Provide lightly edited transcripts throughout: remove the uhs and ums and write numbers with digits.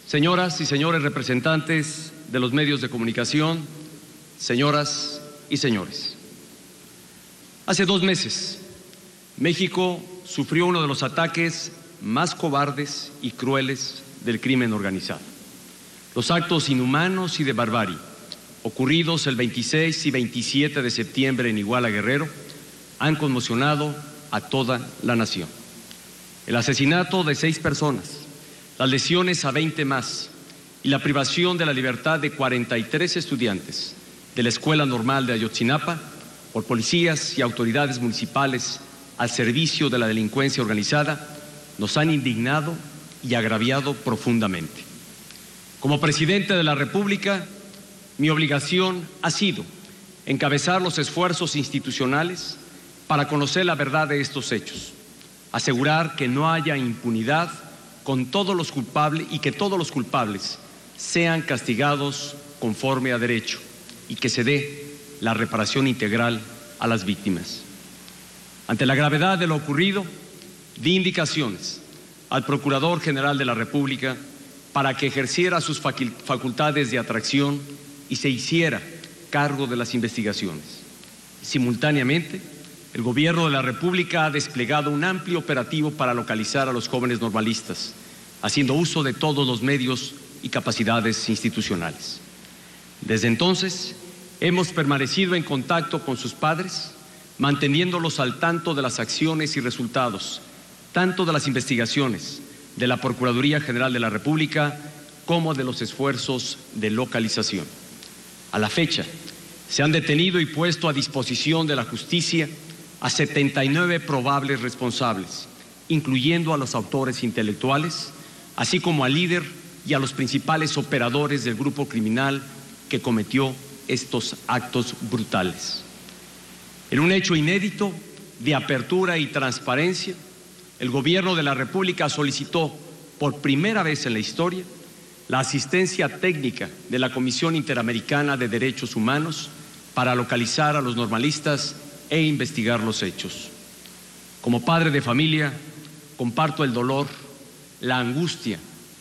Señoras y señores representantes de los medios de comunicación, señoras y señores. Hace 2 meses, México sufrió uno de los ataques más cobardes y crueles del crimen organizado. Los actos inhumanos y de barbarie ocurridos el 26 y 27 de septiembre en Iguala, Guerrero, han conmocionado a toda la nación. El asesinato de 6 personas, las lesiones a 20 más y la privación de la libertad de 43 estudiantes de la Escuela Normal de Ayotzinapa por policías y autoridades municipales al servicio de la delincuencia organizada nos han indignado y agraviado profundamente. Como presidente de la República, mi obligación ha sido encabezar los esfuerzos institucionales para conocer la verdad de estos hechos, asegurar que no haya impunidad con todos los culpables y que todos los culpables sean castigados conforme a derecho y que se dé la reparación integral a las víctimas. Ante la gravedad de lo ocurrido, di indicaciones al Procurador General de la República para que ejerciera sus facultades de atracción y se hiciera cargo de las investigaciones. Simultáneamente, el Gobierno de la República ha desplegado un amplio operativo para localizar a los jóvenes normalistas, haciendo uso de todos los medios y capacidades institucionales. Desde entonces, hemos permanecido en contacto con sus padres, manteniéndolos al tanto de las acciones y resultados, tanto de las investigaciones de la Procuraduría General de la República como de los esfuerzos de localización. A la fecha, se han detenido y puesto a disposición de la justicia a 79 probables responsables, incluyendo a los autores intelectuales, así como al líder y a los principales operadores del grupo criminal que cometió estos actos brutales. En un hecho inédito de apertura y transparencia, el Gobierno de la República solicitó por primera vez en la historia la asistencia técnica de la Comisión Interamericana de Derechos Humanos para localizar a los normalistas e investigar los hechos. Como padre de familia, comparto el dolor, la angustia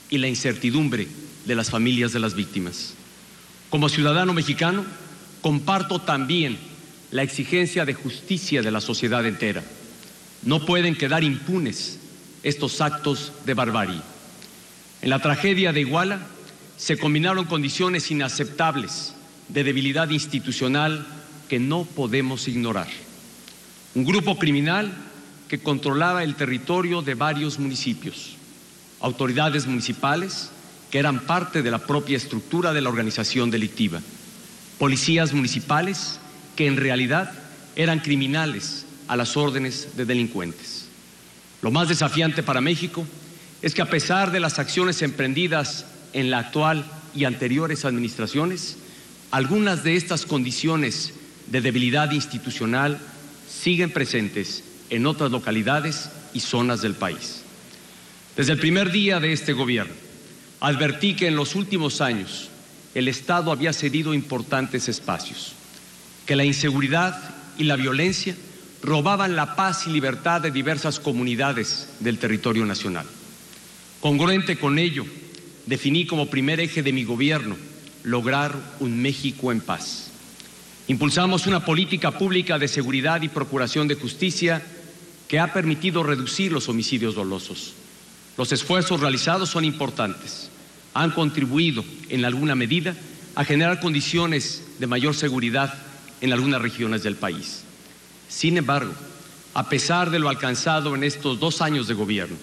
y la incertidumbre de las familias de las víctimas. Como ciudadano mexicano, comparto también la exigencia de justicia de la sociedad entera. No pueden quedar impunes estos actos de barbarie. En la tragedia de Iguala se combinaron condiciones inaceptables de debilidad institucional que no podemos ignorar. Un grupo criminal que controlaba el territorio de varios municipios, autoridades municipales que eran parte de la propia estructura de la organización delictiva, policías municipales que en realidad eran criminales a las órdenes de delincuentes. Lo más desafiante para México es que a pesar de las acciones emprendidas en la actual y anteriores administraciones, algunas de estas condiciones de debilidad institucional siguen presentes en otras localidades y zonas del país. Desde el primer día de este gobierno, advertí que en los últimos años el Estado había cedido importantes espacios, que la inseguridad y la violencia robaban la paz y libertad de diversas comunidades del territorio nacional. Congruente con ello, definí como primer eje de mi gobierno lograr un México en paz. Impulsamos una política pública de seguridad y procuración de justicia que ha permitido reducir los homicidios dolosos. Los esfuerzos realizados son importantes. Han contribuido, en alguna medida, a generar condiciones de mayor seguridad en algunas regiones del país. Sin embargo, a pesar de lo alcanzado en estos 2 años de gobierno,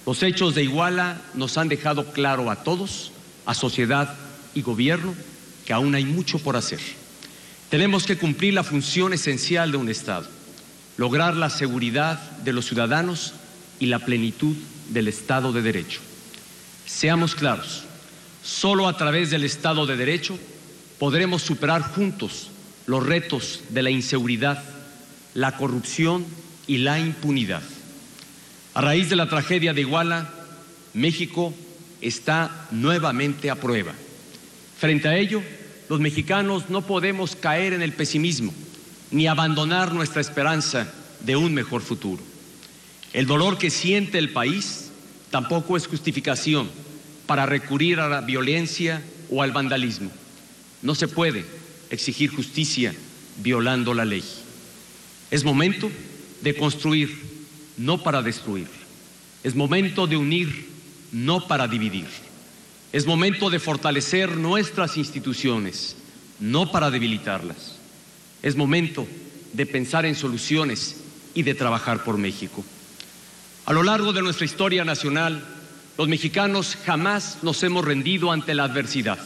los hechos de Iguala nos han dejado claro a todos, a sociedad y gobierno, que aún hay mucho por hacer. Tenemos que cumplir la función esencial de un Estado, lograr la seguridad de los ciudadanos y la plenitud del Estado de Derecho. Seamos claros, solo a través del Estado de Derecho podremos superar juntos los retos de la inseguridad, la corrupción y la impunidad. A raíz de la tragedia de Iguala, México está nuevamente a prueba. Frente a ello, los mexicanos no podemos caer en el pesimismo ni abandonar nuestra esperanza de un mejor futuro. El dolor que siente el país tampoco es justificación para recurrir a la violencia o al vandalismo. No se puede exigir justicia violando la ley. Es momento de construir, no para destruir. Es momento de unir, no para dividir. Es momento de fortalecer nuestras instituciones, no para debilitarlas. Es momento de pensar en soluciones y de trabajar por México. A lo largo de nuestra historia nacional, los mexicanos jamás nos hemos rendido ante la adversidad.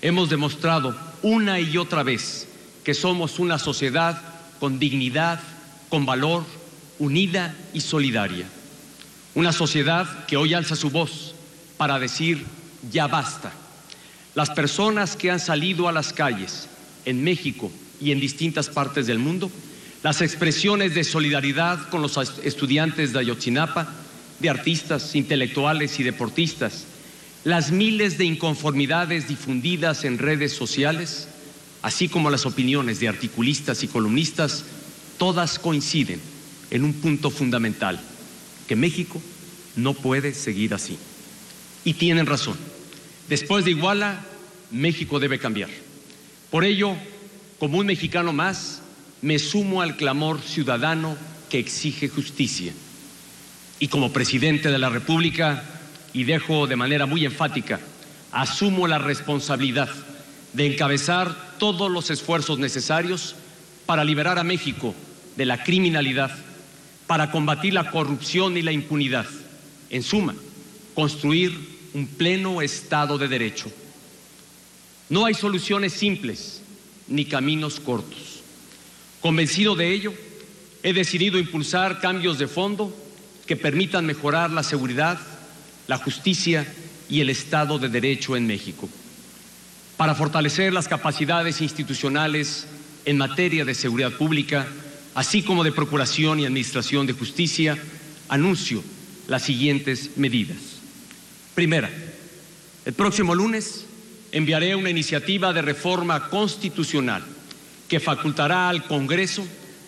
Hemos demostrado una y otra vez que somos una sociedad con dignidad, con valor, unida y solidaria. Una sociedad que hoy alza su voz para decir ya basta. Las personas que han salido a las calles en México y en distintas partes del mundo, las expresiones de solidaridad con los estudiantes de Ayotzinapa, de artistas, intelectuales y deportistas, las miles de inconformidades difundidas en redes sociales, así como las opiniones de articulistas y columnistas, todas coinciden en un punto fundamental, que México no puede seguir así. Y tienen razón. Después de Iguala, México debe cambiar. Por ello, como un mexicano más, me sumo al clamor ciudadano que exige justicia. Y como presidente de la República, y dejo de manera muy enfática, asumo la responsabilidad de encabezar todos los esfuerzos necesarios para liberar a México de la criminalidad, para combatir la corrupción y la impunidad. En suma, construir un pleno Estado de Derecho. No hay soluciones simples ni caminos cortos. Convencido de ello, he decidido impulsar cambios de fondo que permitan mejorar la seguridad, la justicia y el Estado de Derecho en México. Para fortalecer las capacidades institucionales en materia de seguridad pública, así como de procuración y administración de justicia, anuncio las siguientes medidas. Primera, el próximo lunes enviaré una iniciativa de reforma constitucional que facultará al Congreso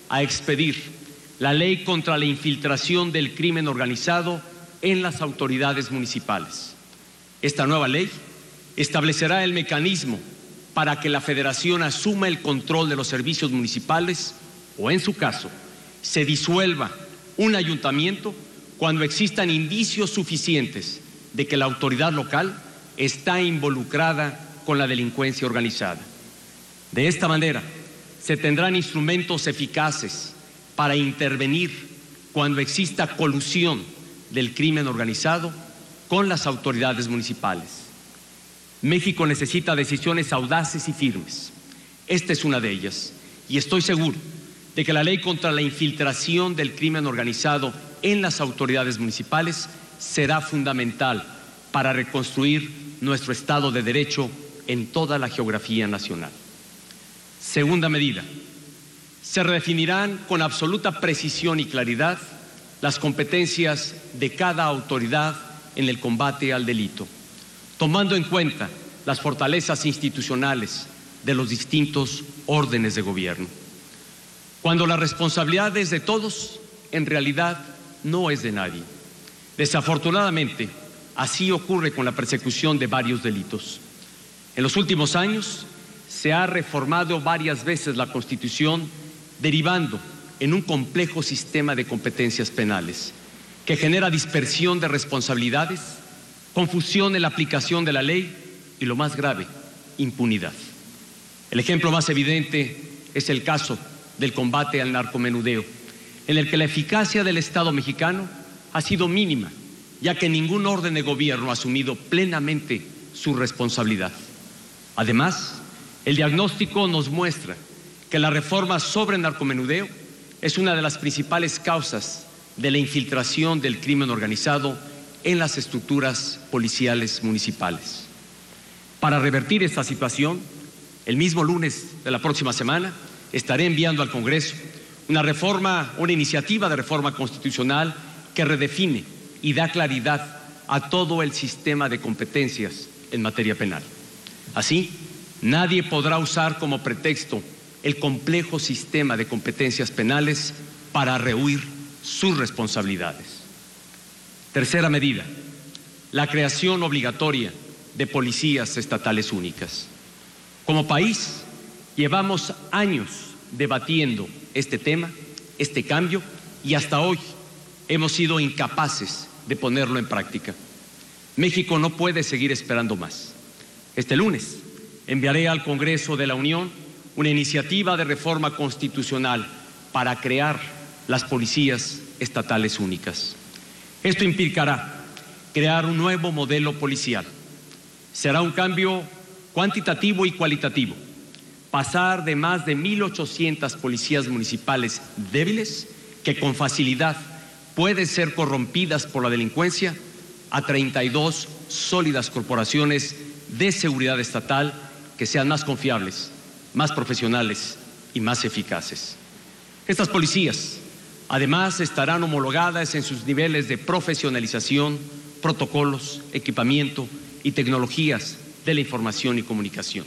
a expedir la ley contra la infiltración del crimen organizado en las autoridades municipales. Esta nueva ley establecerá el mecanismo para que la Federación asuma el control de los servicios municipales o, en su caso, se disuelva un ayuntamiento cuando existan indicios suficientes de que la autoridad local está involucrada con la delincuencia organizada. De esta manera, se tendrán instrumentos eficaces para intervenir cuando exista colusión del crimen organizado con las autoridades municipales. México necesita decisiones audaces y firmes. Esta es una de ellas, y estoy seguro de que la ley contra la infiltración del crimen organizado en las autoridades municipales será fundamental para reconstruir nuestro Estado de Derecho en toda la geografía nacional. Segunda medida, se redefinirán con absoluta precisión y claridad las competencias de cada autoridad en el combate al delito, tomando en cuenta las fortalezas institucionales de los distintos órdenes de gobierno. Cuando la responsabilidad es de todos, en realidad no es de nadie. Desafortunadamente, así ocurre con la persecución de varios delitos. En los últimos años se ha reformado varias veces la Constitución, derivando en un complejo sistema de competencias penales que genera dispersión de responsabilidades, confusión en la aplicación de la ley y, lo más grave, impunidad. El ejemplo más evidente es el caso del combate al narcomenudeo, en el que la eficacia del Estado mexicano ha sido mínima, ya que ningún orden de gobierno ha asumido plenamente su responsabilidad. Además, el diagnóstico nos muestra que la reforma sobre el narcomenudeo es una de las principales causas de la infiltración del crimen organizado en las estructuras policiales municipales. Para revertir esta situación, el mismo lunes de la próxima semana estaré enviando al Congreso una iniciativa de reforma constitucional que redefine y da claridad a todo el sistema de competencias en materia penal. Así, nadie podrá usar como pretexto el complejo sistema de competencias penales para rehuir sus responsabilidades. Tercera medida, la creación obligatoria de policías estatales únicas. Como país, llevamos años debatiendo este tema, este cambio, y hasta hoy hemos sido incapaces de ponerlo en práctica. México no puede seguir esperando más. Este lunes enviaré al Congreso de la Unión una iniciativa de reforma constitucional para crear las policías estatales únicas. Esto implicará crear un nuevo modelo policial. Será un cambio cuantitativo y cualitativo. Pasar de más de 1,800 policías municipales débiles, que con facilidad pueden ser corrompidas por la delincuencia, a 32 sólidas corporaciones de seguridad estatal que sean más confiables, más profesionales y más eficaces. Estas policías, además, estarán homologadas en sus niveles de profesionalización, protocolos, equipamiento y tecnologías de la información y comunicación.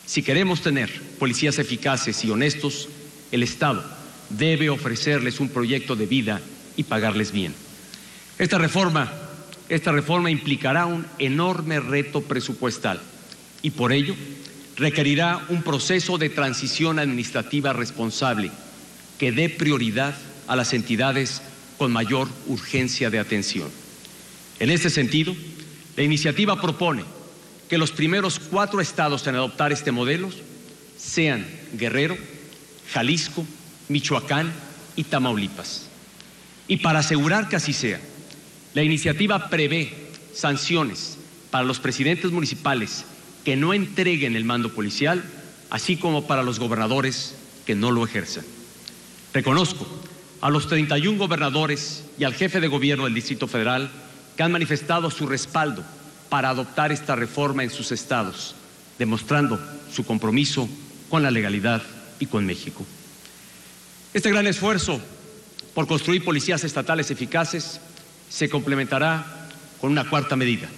Si queremos tener policías eficaces y honestos, el Estado debe ofrecerles un proyecto de vida y pagarles bien. Esta reforma implicará un enorme reto presupuestal y por ello requerirá un proceso de transición administrativa responsable que dé prioridad a las entidades con mayor urgencia de atención. En este sentido, la iniciativa propone que los primeros 4 estados en adoptar este modelo sean Guerrero, Jalisco, Michoacán y Tamaulipas. Y para asegurar que así sea, la iniciativa prevé sanciones para los presidentes municipales que no entreguen el mando policial, así como para los gobernadores que no lo ejerzan. Reconozco a los 31 gobernadores y al jefe de gobierno del Distrito Federal que han manifestado su respaldo para adoptar esta reforma en sus estados, demostrando su compromiso con la legalidad y con México. Este gran esfuerzo por construir policías estatales eficaces se complementará con una cuarta medida: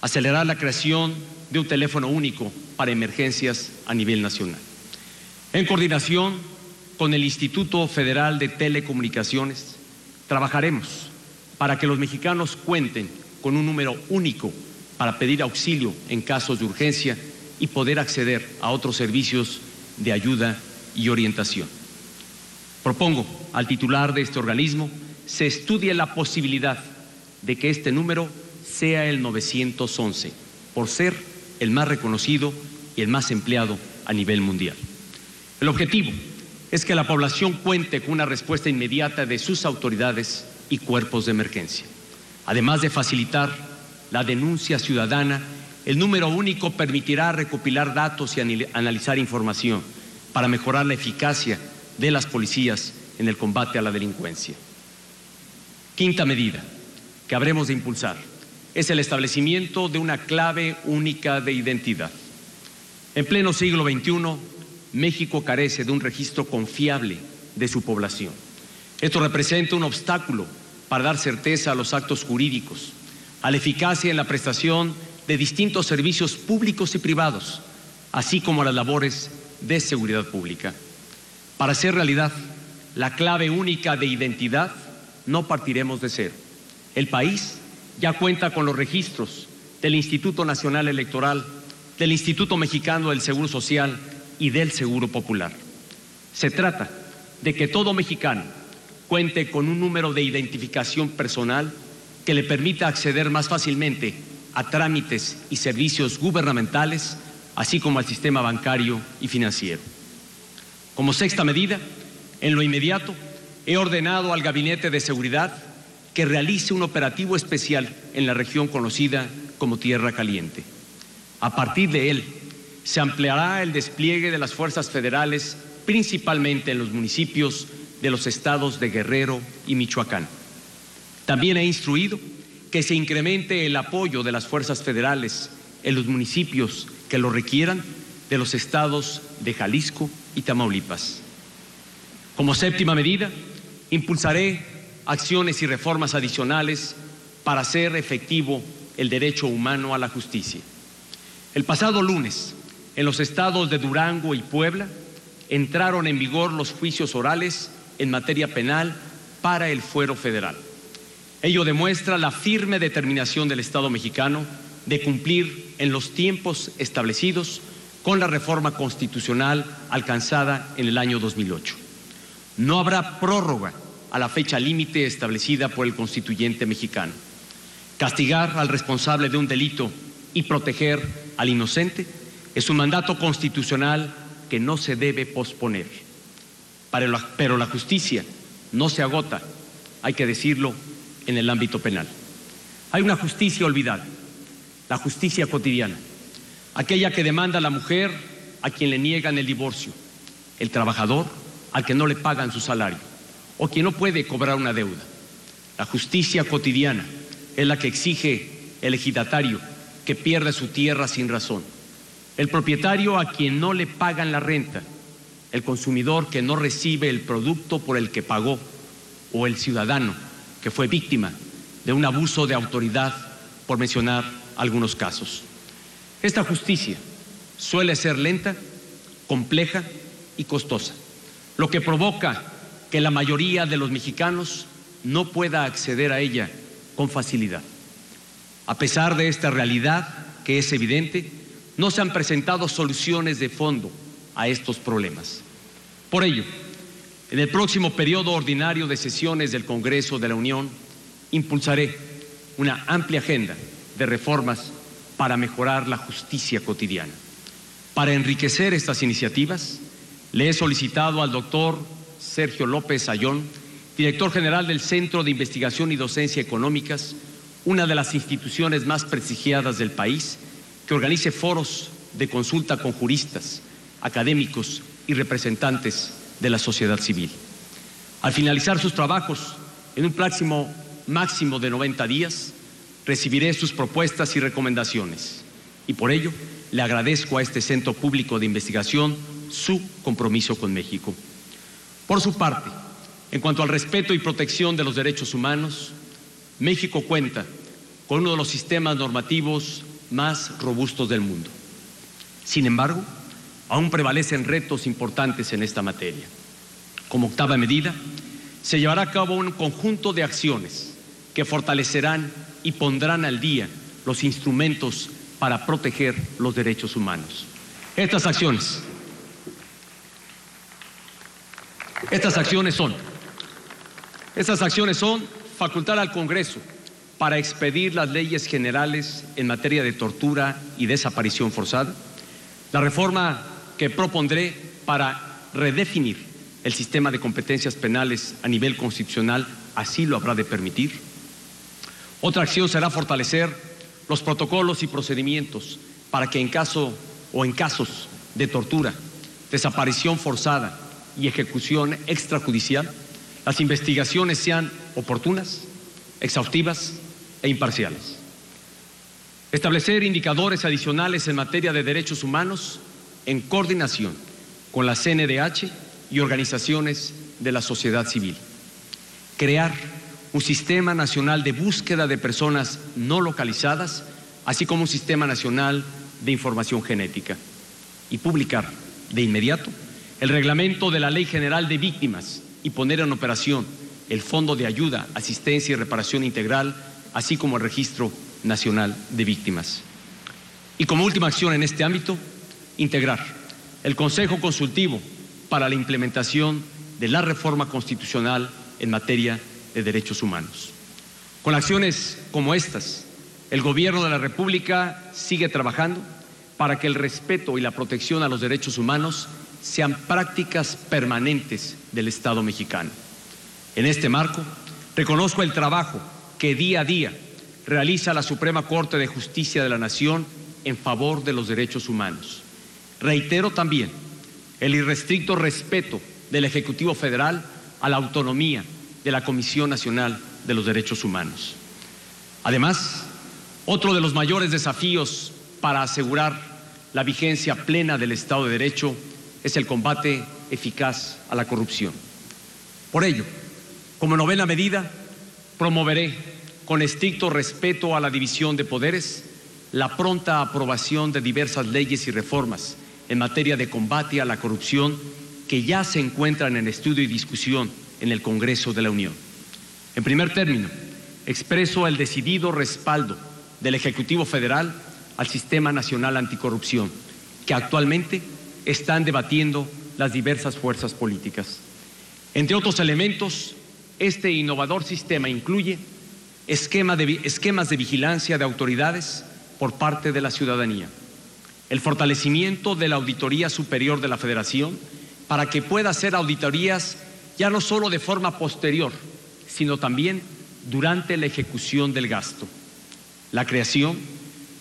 acelerar la creación de un teléfono único para emergencias a nivel nacional. En coordinación con el Instituto Federal de Telecomunicaciones, trabajaremos para que los mexicanos cuenten con un número único para pedir auxilio en casos de urgencia y poder acceder a otros servicios de ayuda y orientación. Propongo al titular de este organismo se estudie la posibilidad de que este número sea el 911, por ser el más reconocido y el más empleado a nivel mundial. El objetivo es que la población cuente con una respuesta inmediata de sus autoridades y cuerpos de emergencia. Además de facilitar la denuncia ciudadana, el número único permitirá recopilar datos y analizar información para mejorar la eficacia de las policías en el combate a la delincuencia. Quinta medida que habremos de impulsar es el establecimiento de una clave única de identidad. En pleno siglo XXI, México carece de un registro confiable de su población. Esto representa un obstáculo para dar certeza a los actos jurídicos, a la eficacia en la prestación de distintos servicios públicos y privados, así como a las labores de seguridad pública. Para hacer realidad la clave única de identidad, no partiremos de cero. El país ya cuenta con los registros del Instituto Nacional Electoral, del Instituto Mexicano del Seguro Social y del Seguro Popular. Se trata de que todo mexicano cuente con un número de identificación personal que le permita acceder más fácilmente a trámites y servicios gubernamentales, así como al sistema bancario y financiero. Como sexta medida, en lo inmediato, he ordenado al Gabinete de Seguridad que realice un operativo especial en la región conocida como Tierra Caliente. A partir de él, se ampliará el despliegue de las fuerzas federales, principalmente en los municipios de los estados de Guerrero y Michoacán. También he instruido que se incremente el apoyo de las fuerzas federales en los municipios que lo requieran de los estados de Jalisco y Tamaulipas. Como séptima medida, impulsaré acciones y reformas adicionales para hacer efectivo el derecho humano a la justicia. El pasado lunes, en los estados de Durango y Puebla, entraron en vigor los juicios orales en materia penal para el fuero federal. Ello demuestra la firme determinación del Estado mexicano de cumplir en los tiempos establecidos con la reforma constitucional alcanzada en el año 2008. No habrá prórroga a la fecha límite establecida por el constituyente mexicano. Castigar al responsable de un delito y proteger al inocente es un mandato constitucional que no se debe posponer. Pero la justicia no se agota, hay que decirlo, en el ámbito penal. Hay una justicia olvidada, la justicia cotidiana, aquella que demanda a la mujer a quien le niegan el divorcio, el trabajador al que no le pagan su salario o quien no puede cobrar una deuda. La justicia cotidiana es la que exige el ejidatario que pierde su tierra sin razón, el propietario a quien no le pagan la renta, el consumidor que no recibe el producto por el que pagó o el ciudadano que fue víctima de un abuso de autoridad, por mencionar algunos casos. Esta justicia suele ser lenta, compleja y costosa, lo que provoca que la mayoría de los mexicanos no pueda acceder a ella con facilidad. A pesar de esta realidad, que es evidente, no se han presentado soluciones de fondo a estos problemas. Por ello, en el próximo periodo ordinario de sesiones del Congreso de la Unión, impulsaré una amplia agenda de reformas para mejorar la justicia cotidiana. Para enriquecer estas iniciativas, le he solicitado al doctor Sergio López Ayón, director general del Centro de Investigación y Docencia Económicas, una de las instituciones más prestigiadas del país, que organice foros de consulta con juristas, académicos y representantes de la sociedad civil. Al finalizar sus trabajos, en un plazo máximo de 90 días, recibiré sus propuestas y recomendaciones y por ello le agradezco a este Centro Público de Investigación su compromiso con México. Por su parte, en cuanto al respeto y protección de los derechos humanos, México cuenta con uno de los sistemas normativos más robustos del mundo. Sin embargo, aún prevalecen retos importantes en esta materia. Como octava medida, se llevará a cabo un conjunto de acciones que fortalecerán y pondrán al día los instrumentos para proteger los derechos humanos. Estas acciones son facultar al Congreso para expedir las leyes generales en materia de tortura y desaparición forzada, la reforma que propondré para redefinir el sistema de competencias penales a nivel constitucional así lo habrá de permitir. Otra acción será fortalecer los protocolos y procedimientos para que en casos de tortura, desaparición forzada y ejecución extrajudicial, las investigaciones sean oportunas, exhaustivas e imparciales. Establecer indicadores adicionales en materia de derechos humanos en coordinación con la CNDH y organizaciones de la sociedad civil. Crear un sistema nacional de búsqueda de personas no localizadas, así como un sistema nacional de información genética. Y publicar de inmediato el reglamento de la Ley General de Víctimas y poner en operación el Fondo de Ayuda, Asistencia y Reparación Integral, así como el Registro Nacional de Víctimas. Y como última acción en este ámbito, integrar el Consejo Consultivo para la implementación de la reforma constitucional en materia de derechos humanos. Con acciones como estas, el Gobierno de la República sigue trabajando para que el respeto y la protección a los derechos humanos sean prácticas permanentes del Estado mexicano. En este marco, reconozco el trabajo que día a día realiza la Suprema Corte de Justicia de la Nación en favor de los derechos humanos. Reitero también el irrestricto respeto del Ejecutivo Federal a la autonomía de la Comisión Nacional de los Derechos Humanos. Además, otro de los mayores desafíos para asegurar la vigencia plena del Estado de Derecho es el combate eficaz a la corrupción. Por ello, como novena medida, promoveré con estricto respeto a la división de poderes la pronta aprobación de diversas leyes y reformas en materia de combate a la corrupción que ya se encuentran en estudio y discusión en el Congreso de la Unión. En primer término, expreso el decidido respaldo del Ejecutivo Federal al Sistema Nacional Anticorrupción, que actualmente están debatiendo las diversas fuerzas políticas. Entre otros elementos, este innovador sistema incluye esquemas de vigilancia de autoridades por parte de la ciudadanía, el fortalecimiento de la Auditoría Superior de la Federación para que pueda hacer auditorías ya no solo de forma posterior, sino también durante la ejecución del gasto, la creación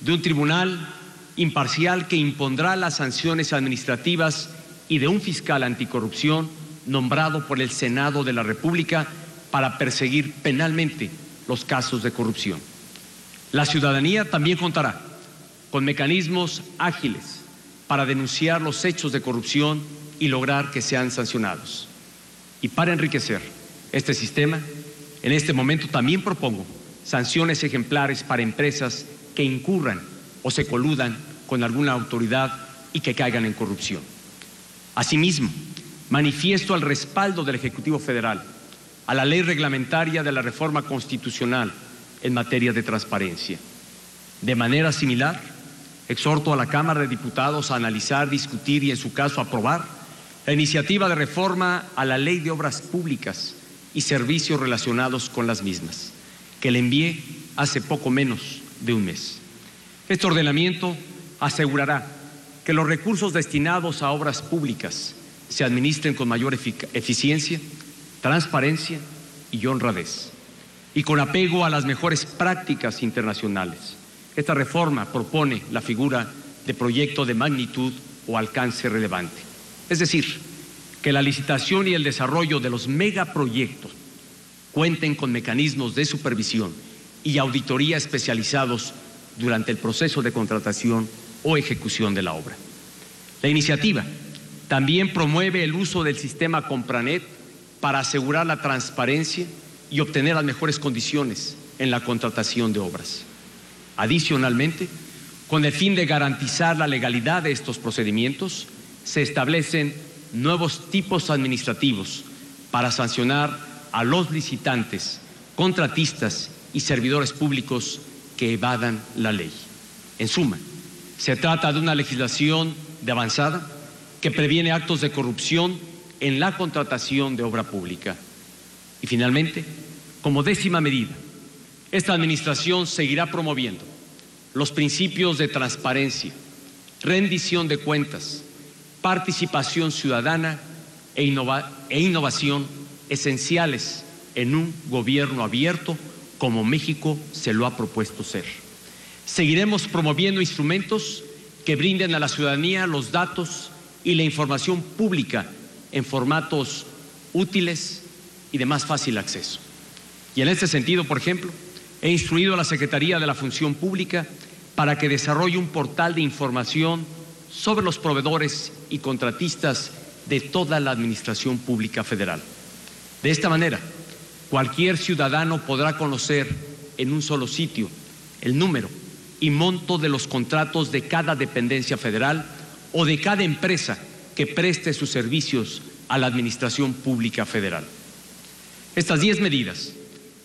de un tribunal imparcial que impondrá las sanciones administrativas y de un fiscal anticorrupción nombrado por el Senado de la República para perseguir penalmente los casos de corrupción. La ciudadanía también contará con mecanismos ágiles para denunciar los hechos de corrupción y lograr que sean sancionados. Y para enriquecer este sistema, en este momento también propongo sanciones ejemplares para empresas que incurran o se coludan con alguna autoridad y que caigan en corrupción. Asimismo, manifiesto el respaldo del Ejecutivo Federal a la ley reglamentaria de la reforma constitucional en materia de transparencia. De manera similar, exhorto a la Cámara de Diputados a analizar, discutir y, en su caso, aprobar la iniciativa de reforma a la Ley de Obras Públicas y servicios relacionados con las mismas, que le envié hace poco menos de un mes. Este ordenamiento asegurará que los recursos destinados a obras públicas se administren con mayor eficiencia, transparencia y honradez, y con apego a las mejores prácticas internacionales. Esta reforma propone la figura de proyecto de magnitud o alcance relevante, es decir, que la licitación y el desarrollo de los megaproyectos cuenten con mecanismos de supervisión y auditoría especializados durante el proceso de contratación o ejecución de la obra. La iniciativa también promueve el uso del sistema Compranet para asegurar la transparencia y obtener las mejores condiciones en la contratación de obras. Adicionalmente, con el fin de garantizar la legalidad de estos procedimientos, se establecen nuevos tipos administrativos para sancionar a los licitantes, contratistas y servidores públicos que evadan la ley. En suma, se trata de una legislación de avanzada que previene actos de corrupción en la contratación de obra pública. Y finalmente, como 10ª medida, esta administración seguirá promoviendo los principios de transparencia, rendición de cuentas, participación ciudadana e innovación esenciales en un gobierno abierto como México se lo ha propuesto ser. Seguiremos promoviendo instrumentos que brinden a la ciudadanía los datos y la información pública en formatos útiles y de más fácil acceso. Y en este sentido, por ejemplo, he instruido a la Secretaría de la Función Pública para que desarrolle un portal de información sobre los proveedores y contratistas de toda la Administración Pública Federal. De esta manera, cualquier ciudadano podrá conocer en un solo sitio el número y monto de los contratos de cada dependencia federal o de cada empresa que preste sus servicios a la Administración Pública Federal. Estas 10 medidas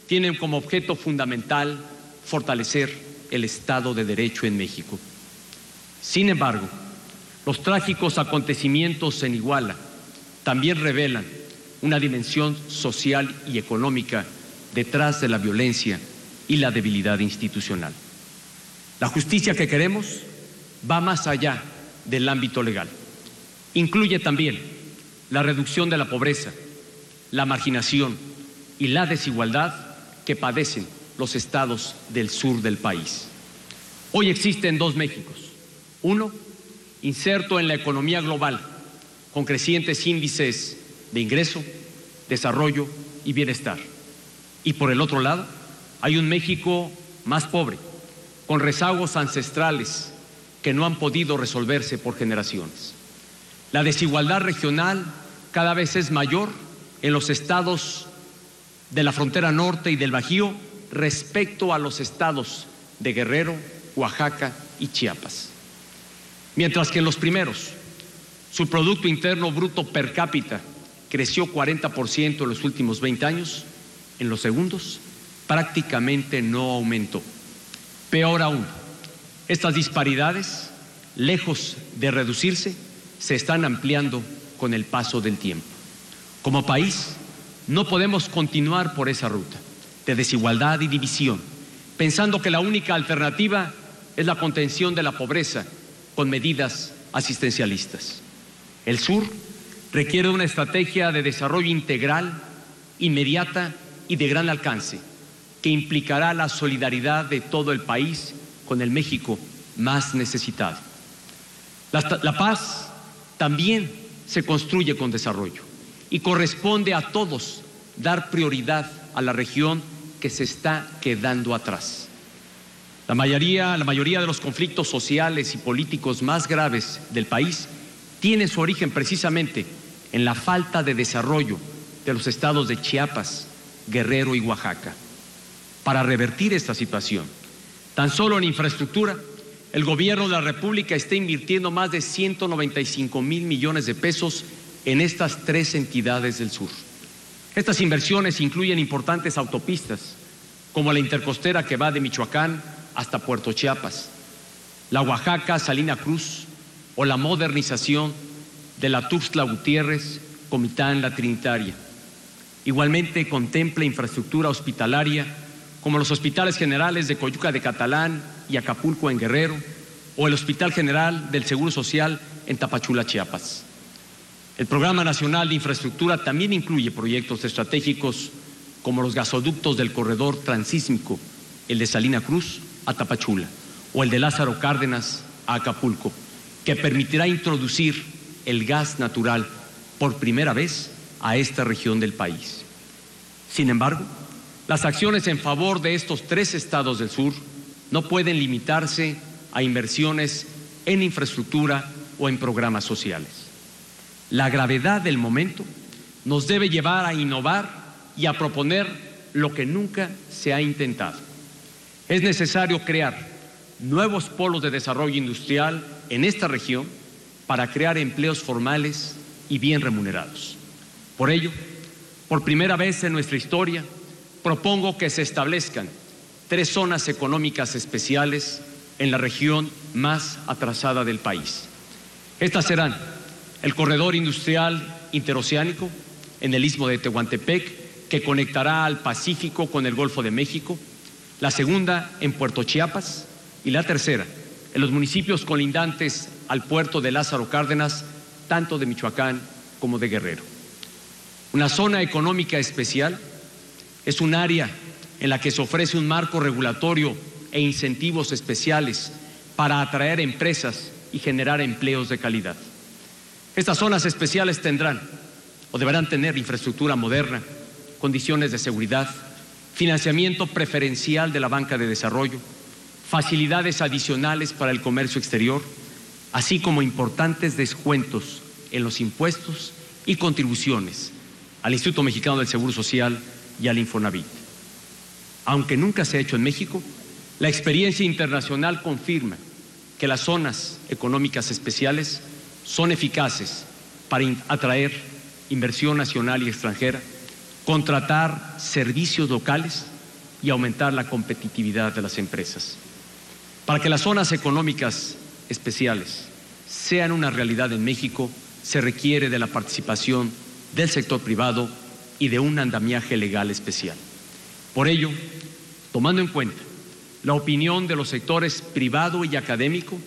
tienen como objeto fundamental fortalecer el Estado de Derecho en México. Sin embargo, los trágicos acontecimientos en Iguala también revelan una dimensión social y económica detrás de la violencia y la debilidad institucional. La justicia que queremos va más allá del ámbito legal. Incluye también la reducción de la pobreza, la marginación y la desigualdad que padecen los estados del sur del país. Hoy existen 2 Méxicos. Uno, inserto en la economía global, con crecientes índices de ingreso, desarrollo y bienestar. Y por el otro lado, hay un México más pobre, con rezagos ancestrales que no han podido resolverse por generaciones. La desigualdad regional cada vez es mayor en los estados de la frontera norte y del Bajío respecto a los estados de Guerrero, Oaxaca y Chiapas. Mientras que en los primeros, su Producto Interno Bruto per cápita creció 40% en los últimos 20 años, en los segundos prácticamente no aumentó. Peor aún, estas disparidades, lejos de reducirse, se están ampliando con el paso del tiempo. Como país, no podemos continuar por esa ruta de desigualdad y división, pensando que la única alternativa es la contención de la pobreza con medidas asistencialistas. El sur requiere una estrategia de desarrollo integral, inmediata y de gran alcance, que implicará la solidaridad de todo el país con el México más necesitado. La paz también se construye con desarrollo y corresponde a todos dar prioridad a la región que se está quedando atrás. La mayoría de los conflictos sociales y políticos más graves del país tiene su origen precisamente en la falta de desarrollo de los estados de Chiapas, Guerrero y Oaxaca. Para revertir esta situación, tan solo en infraestructura, el gobierno de la República está invirtiendo más de 195,000 millones de pesos en estas tres entidades del sur. Estas inversiones incluyen importantes autopistas, como la intercostera que va de Michoacán hasta Puerto Chiapas, la Oaxaca-Salina Cruz o la modernización de la Tuxtla Gutiérrez, Comitán-La Trinitaria. Igualmente contempla infraestructura hospitalaria como los hospitales generales de Coyuca de Catalán y Acapulco en Guerrero o el Hospital General del Seguro Social en Tapachula, Chiapas. El Programa Nacional de Infraestructura también incluye proyectos estratégicos como los gasoductos del corredor transísmico, el de Salina Cruz a Tapachula o el de Lázaro Cárdenas a Acapulco, que permitirá introducir el gas natural por primera vez a esta región del país. Sin embargo, las acciones en favor de estos tres estados del sur no pueden limitarse a inversiones en infraestructura o en programas sociales. La gravedad del momento nos debe llevar a innovar y a proponer lo que nunca se ha intentado. Es necesario crear nuevos polos de desarrollo industrial en esta región para crear empleos formales y bien remunerados. Por ello, por primera vez en nuestra historia, propongo que se establezcan 3 zonas económicas especiales en la región más atrasada del país. Estas serán el Corredor Industrial Interoceánico en el Istmo de Tehuantepec, que conectará al Pacífico con el Golfo de México, la segunda en Puerto Chiapas y la tercera en los municipios colindantes al puerto de Lázaro Cárdenas, tanto de Michoacán como de Guerrero. Una zona económica especial es un área en la que se ofrece un marco regulatorio e incentivos especiales para atraer empresas y generar empleos de calidad. Estas zonas especiales tendrán o deberán tener infraestructura moderna, condiciones de seguridad, financiamiento preferencial de la banca de desarrollo, facilidades adicionales para el comercio exterior, así como importantes descuentos en los impuestos y contribuciones al Instituto Mexicano del Seguro Social y al Infonavit. Aunque nunca se ha hecho en México, la experiencia internacional confirma que las zonas económicas especiales son eficaces para atraer inversión nacional y extranjera, contratar servicios locales y aumentar la competitividad de las empresas. Para que las zonas económicas especiales sean una realidad en México, se requiere de la participación del sector privado y de un andamiaje legal especial. Por ello, tomando en cuenta la opinión de los sectores privado y académico,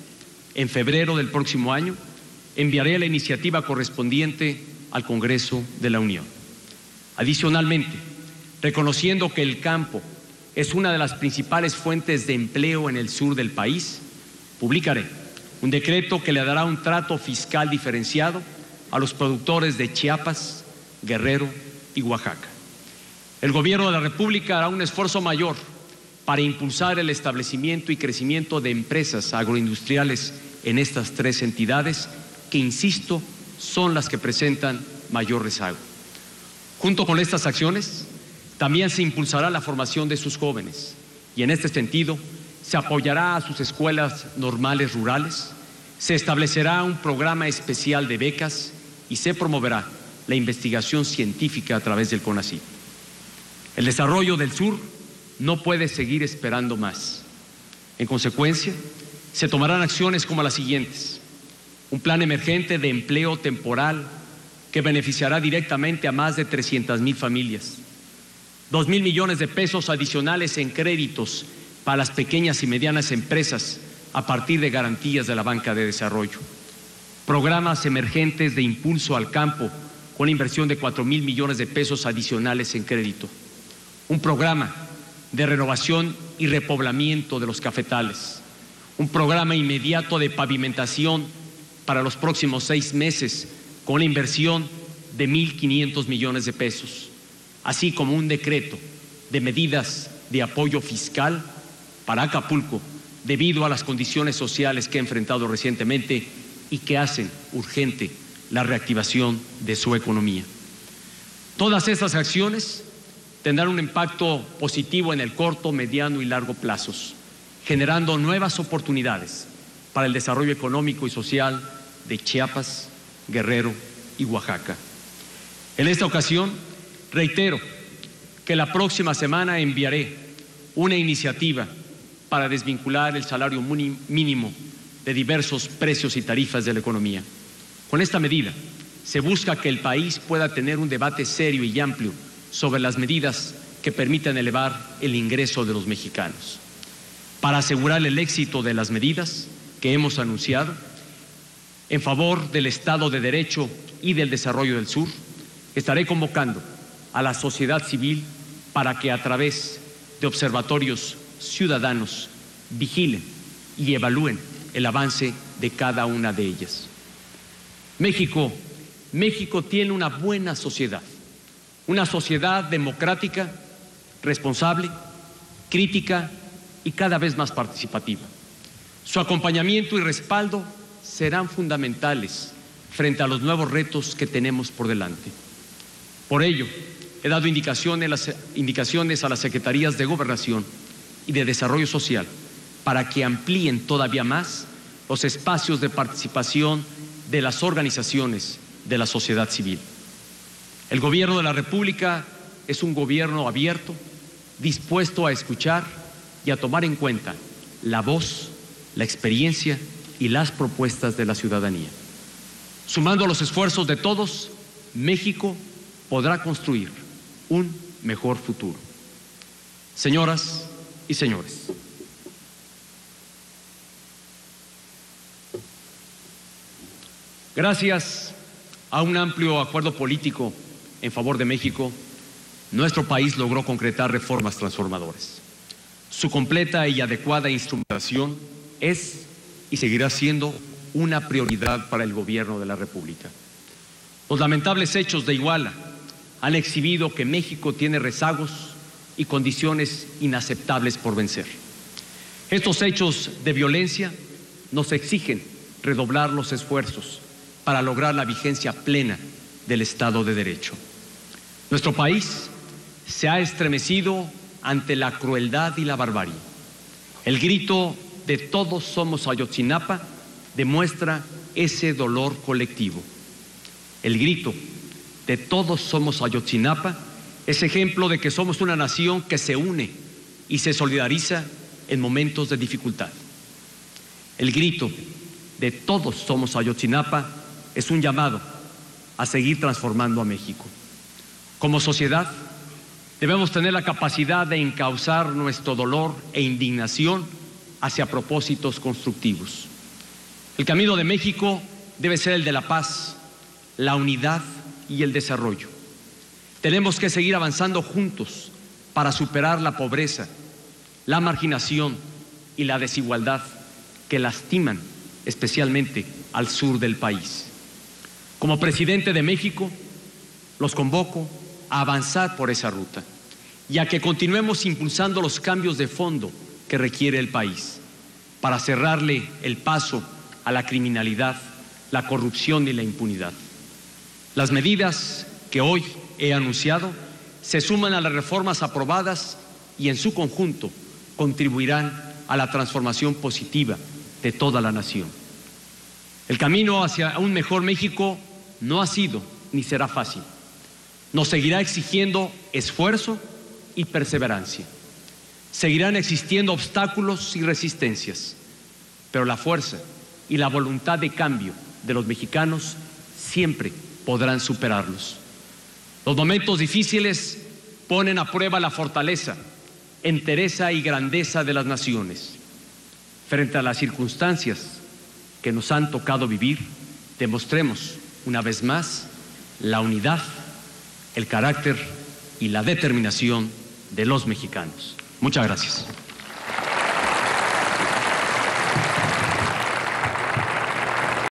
en febrero del próximo año enviaré la iniciativa correspondiente al Congreso de la Unión. Adicionalmente, reconociendo que el campo es una de las principales fuentes de empleo en el sur del país, publicaré un decreto que le dará un trato fiscal diferenciado a los productores de Chiapas, Guerrero y Oaxaca. El Gobierno de la República hará un esfuerzo mayor para impulsar el establecimiento y crecimiento de empresas agroindustriales en estas 3 entidades que, insisto, son las que presentan mayor rezago. Junto con estas acciones, también se impulsará la formación de sus jóvenes y en este sentido se apoyará a sus escuelas normales rurales, se establecerá un programa especial de becas y se promoverá la investigación científica a través del CONACYT. El desarrollo del sur no puede seguir esperando más. En consecuencia, se tomarán acciones como las siguientes: un plan emergente de empleo temporal que beneficiará directamente a más de 300,000 familias, 2,000 millones de pesos adicionales en créditos para las pequeñas y medianas empresas a partir de garantías de la banca de desarrollo, programas emergentes de impulso al campo con inversión de 4,000 millones de pesos adicionales en crédito, un programa de renovación y repoblamiento de los cafetales, un programa inmediato de pavimentación para los próximos 6 meses con la inversión de 1,500 millones de pesos, así como un decreto de medidas de apoyo fiscal para Acapulco debido a las condiciones sociales que ha enfrentado recientemente y que hacen urgente la reactivación de su economía. Todas estas acciones tendrán un impacto positivo en el corto, mediano y largo plazos, generando nuevas oportunidades para el desarrollo económico y social de Chiapas, Guerrero y Oaxaca. En esta ocasión, reitero que la próxima semana enviaré una iniciativa para desvincular el salario mínimo de diversos precios y tarifas de la economía. Con esta medida, se busca que el país pueda tener un debate serio y amplio sobre las medidas que permitan elevar el ingreso de los mexicanos. Para asegurar el éxito de las medidas que hemos anunciado en favor del Estado de Derecho y del desarrollo del sur, estaré convocando a la sociedad civil para que a través de observatorios ciudadanos vigilen y evalúen el avance de cada una de ellas. México tiene una buena sociedad, una sociedad democrática, responsable, crítica y cada vez más participativa. Su acompañamiento y respaldo serán fundamentales frente a los nuevos retos que tenemos por delante. Por ello, he dado indicaciones a las Secretarías de Gobernación y de Desarrollo Social para que amplíen todavía más los espacios de participación de las organizaciones de la sociedad civil. El Gobierno de la República es un gobierno abierto, dispuesto a escuchar y a tomar en cuenta la voz, la experiencia y las propuestas de la ciudadanía. Sumando los esfuerzos de todos, México podrá construir un mejor futuro. Señoras y señores, gracias a un amplio acuerdo político en favor de México, nuestro país logró concretar reformas transformadoras. Su completa y adecuada instrumentación es y seguirá siendo una prioridad para el Gobierno de la República. Los lamentables hechos de Iguala han exhibido que México tiene rezagos y condiciones inaceptables por vencer. Estos hechos de violencia nos exigen redoblar los esfuerzos para lograr la vigencia plena del Estado de Derecho. Nuestro país se ha estremecido ante la crueldad y la barbarie. El grito de todos somos Ayotzinapa demuestra ese dolor colectivo. El grito de todos somos Ayotzinapa es ejemplo de que somos una nación que se une y se solidariza en momentos de dificultad. El grito de todos somos Ayotzinapa es un llamado a seguir transformando a México. Como sociedad, debemos tener la capacidad de encauzar nuestro dolor e indignación hacia propósitos constructivos. El camino de México debe ser el de la paz, la unidad y el desarrollo. Tenemos que seguir avanzando juntos para superar la pobreza, la marginación y la desigualdad que lastiman especialmente al sur del país. Como presidente de México, los convoco a avanzar por esa ruta y a que continuemos impulsando los cambios de fondo que requiere el país para cerrarle el paso a la criminalidad, la corrupción y la impunidad. Las medidas que hoy he anunciado se suman a las reformas aprobadas y en su conjunto contribuirán a la transformación positiva de toda la nación. El camino hacia un mejor México no ha sido ni será fácil. Nos seguirá exigiendo esfuerzo y perseverancia. Seguirán existiendo obstáculos y resistencias, pero la fuerza y la voluntad de cambio de los mexicanos siempre podrán superarlos. Los momentos difíciles ponen a prueba la fortaleza, entereza y grandeza de las naciones. Frente a las circunstancias que nos han tocado vivir, demostremos una vez más la unidad, el carácter y la determinación de los mexicanos. Muchas gracias.